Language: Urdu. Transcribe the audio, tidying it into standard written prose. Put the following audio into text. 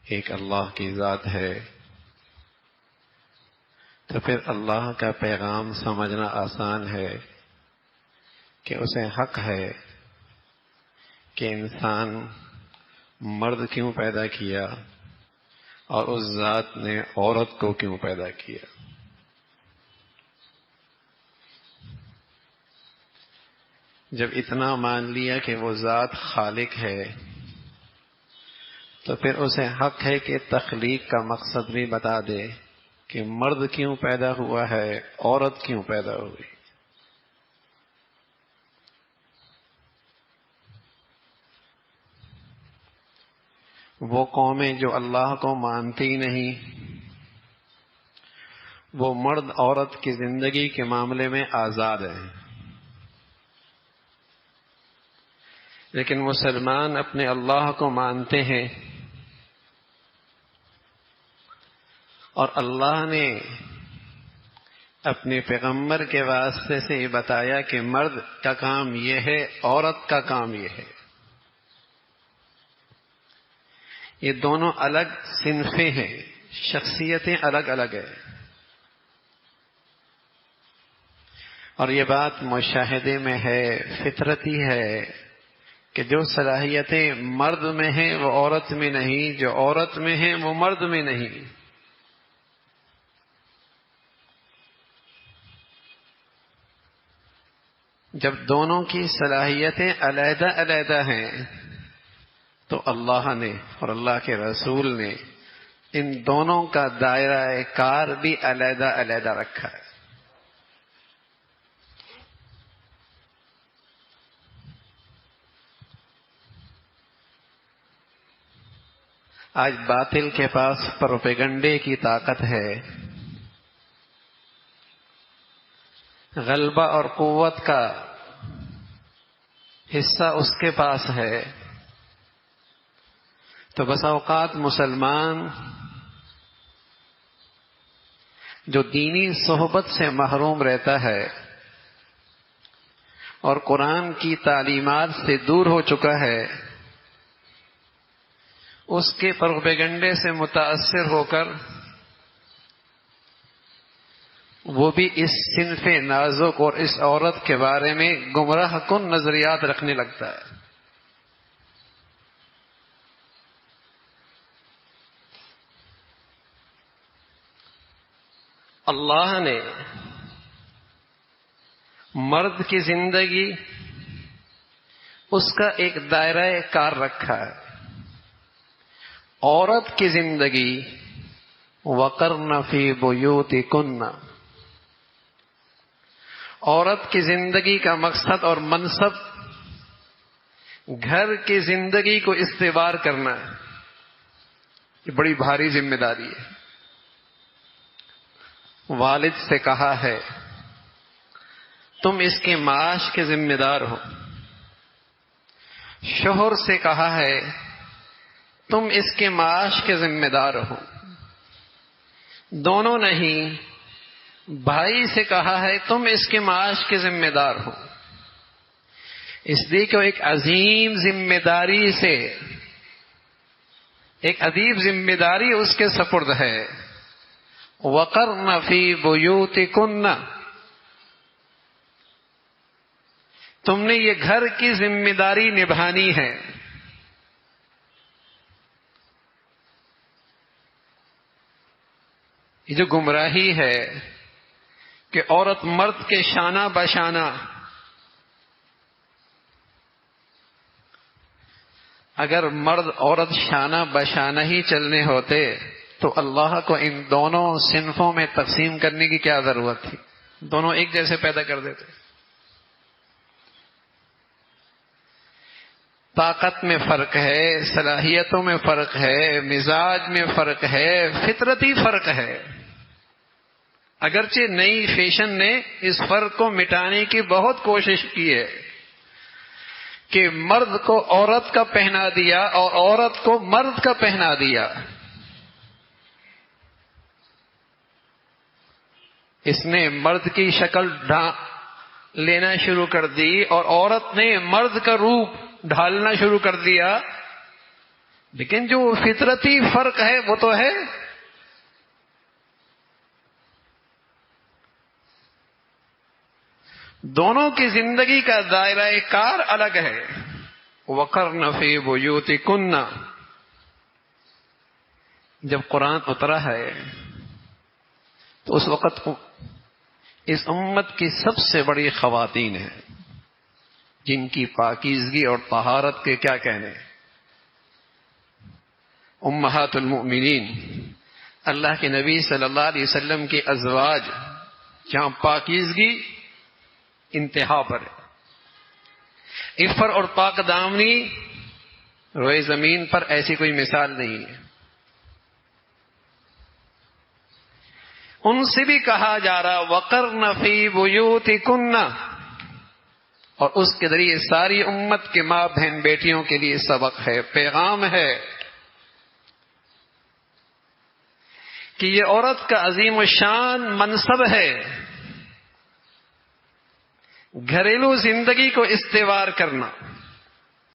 ایک اللہ کی ذات ہے، تو پھر اللہ کا پیغام سمجھنا آسان ہے کہ اسے حق ہے کہ انسان مرد کیوں پیدا کیا اور اس ذات نے عورت کو کیوں پیدا کیا۔ جب اتنا مان لیا کہ وہ ذات خالق ہے تو پھر اسے حق ہے کہ تخلیق کا مقصد بھی بتا دے کہ مرد کیوں پیدا ہوا ہے، عورت کیوں پیدا ہوئی۔ وہ قومیں جو اللہ کو مانتی نہیں، وہ مرد عورت کی زندگی کے معاملے میں آزاد ہیں، لیکن مسلمان اپنے اللہ کو مانتے ہیں، اور اللہ نے اپنے پیغمبر کے واسطے سے یہ بتایا کہ مرد کا کام یہ ہے، عورت کا کام یہ ہے۔ یہ دونوں الگ صنفیں ہیں، شخصیتیں الگ الگ ہیں، اور یہ بات مشاہدے میں ہے، فطرتی ہے کہ جو صلاحیتیں مرد میں ہیں وہ عورت میں نہیں، جو عورت میں ہیں وہ مرد میں نہیں۔ جب دونوں کی صلاحیتیں علیحدہ علیحدہ ہیں تو اللہ نے اور اللہ کے رسول نے ان دونوں کا دائرہ کار بھی علیحدہ علیحدہ رکھا ہے۔ آج باطل کے پاس پروپیگنڈے کی طاقت ہے، غلبہ اور قوت کا حصہ اس کے پاس ہے، تو بس اوقات مسلمان جو دینی صحبت سے محروم رہتا ہے اور قرآن کی تعلیمات سے دور ہو چکا ہے، اس کے پروپیگنڈے سے متاثر ہو کر وہ بھی اس صنف نازک اور اس عورت کے بارے میں گمراہ کن نظریات رکھنے لگتا ہے۔ اللہ نے مرد کی زندگی اس کا ایک دائرہ کار رکھا ہے، عورت کی زندگی وقرن فی بیوتکن، عورت کی زندگی کا مقصد اور منصب گھر کی زندگی کو استوار کرنا ہے۔ یہ بڑی بھاری ذمہ داری ہے۔ والد سے کہا ہے تم اس کے معاش کے ذمہ دار ہو، شوہر سے کہا ہے تم اس کے معاش کے ذمہ دار ہو، دونوں نہیں، بھائی سے کہا ہے تم اس کے معاش کے ذمہ دار ہو، اس لیے کہ ایک عظیم ذمہ داری سے، ایک عظیم ذمہ داری اس کے سپرد ہے۔ وقرن فی بیوتکن، تم نے یہ گھر کی ذمہ داری نبھانی ہے۔ یہ جو گمراہی ہے کہ عورت مرد کے شانہ بشانہ، اگر مرد عورت شانہ بشانہ ہی چلنے ہوتے تو اللہ کو ان دونوں صنفوں میں تقسیم کرنے کی کیا ضرورت تھی؟ دونوں ایک جیسے پیدا کر دیتے۔ طاقت میں فرق ہے، صلاحیتوں میں فرق ہے، مزاج میں فرق ہے، فطرتی فرق ہے۔ اگرچہ نئی فیشن نے اس فرق کو مٹانے کی بہت کوشش کی ہے کہ مرد کو عورت کا پہنا دیا اور عورت کو مرد کا پہنا دیا۔ اس نے مرد کی شکل لینا شروع کر دی اور عورت نے مرد کا روپ ڈھالنا شروع کر دیا، لیکن جو فطرتی فرق ہے وہ تو ہے. دونوں کی زندگی کا دائرہ کار الگ ہے. وَقَرْنَ فِي بُيُوتِكُنَّ جب قرآن اترا ہے تو اس وقت اس امت کی سب سے بڑی خواتین ہیں جن کی پاکیزگی اور طہارت کے کیا کہنے. امہات المؤمنین، اللہ کے نبی صلی اللہ علیہ وسلم کے ازواج، جہاں پاکیزگی انتہا پر ہے. عفت اور پاک دامنی روئے زمین پر ایسی کوئی مثال نہیں ہے. ان سے بھی کہا جا رہا وَقَرْنَ فِي بُيُوتِكُنَّ، اور اس کے ذریعے ساری امت کے ماں بہن بیٹیوں کے لیے سبق ہے، پیغام ہے کہ یہ عورت کا عظیم الشان منصب ہے گھریلو زندگی کو استوار کرنا.